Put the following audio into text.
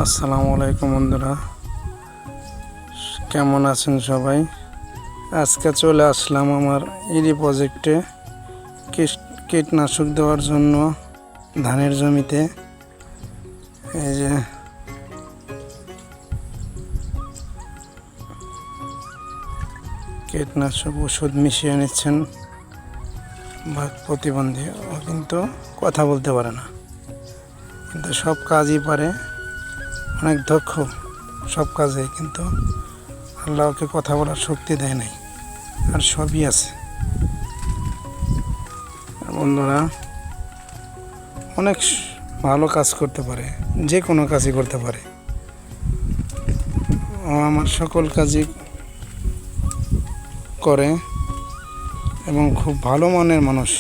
আসসালামু আলাইকুম বন্ধুরা, কেমন আছেন সবাই? আজকে চলে আসলাম আমার ইরি প্রজেক্টে কীটনাশক দেওয়ার জন্য ধানের জমিতে। এই যে কীটনাশক ওষুধ মিশিয়ে নিচ্ছেন বাঘ প্রতিবন্ধী। ও কিন্তু কথা বলতে পারে না, কিন্তু সব কাজই পারে, অনেক দক্ষ সব কাজে, কিন্তু আল্লাহ ওকে কথা বলার শক্তি দেয় নাই, আর সবই আছে। বন্ধুরা, অনেক ভালো কাজ করতে পারে, যে কোনো কাজই করতে পারে। ও আমার সকল কাজই করে এবং খুব ভালো মানের মানুষ।